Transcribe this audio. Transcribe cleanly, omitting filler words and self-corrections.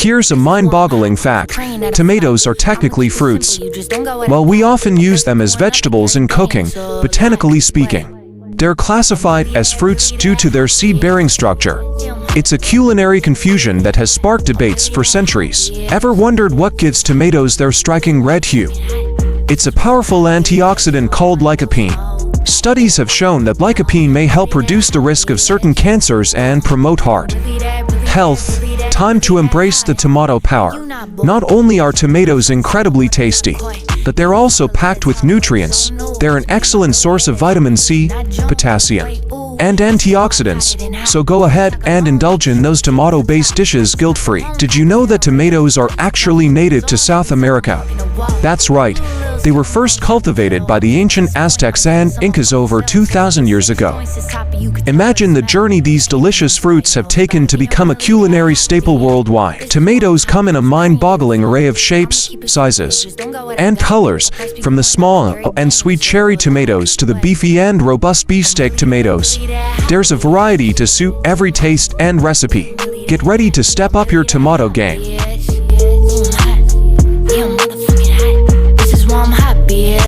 Here's a mind-boggling fact. Tomatoes are technically fruits. While we often use them as vegetables in cooking, botanically speaking, they're classified as fruits due to their seed-bearing structure. It's a culinary confusion that has sparked debates for centuries. Ever wondered what gives tomatoes their striking red hue? It's a powerful antioxidant called lycopene. Studies have shown that lycopene may help reduce the risk of certain cancers and promote heart health. Time to embrace the tomato power. Not only are tomatoes incredibly tasty, but they're also packed with nutrients. They're an excellent source of vitamin C, potassium, and antioxidants, so go ahead and indulge in those tomato-based dishes guilt-free. Did you know that tomatoes are actually native to South America? That's right. They were first cultivated by the ancient Aztecs and Incas over 2,000 years ago. Imagine the journey these delicious fruits have taken to become a culinary staple worldwide. Tomatoes come in a mind-boggling array of shapes, sizes, and colors, from the small and sweet cherry tomatoes to the beefy and robust beefsteak tomatoes. There's a variety to suit every taste and recipe. Get ready to step up your tomato game.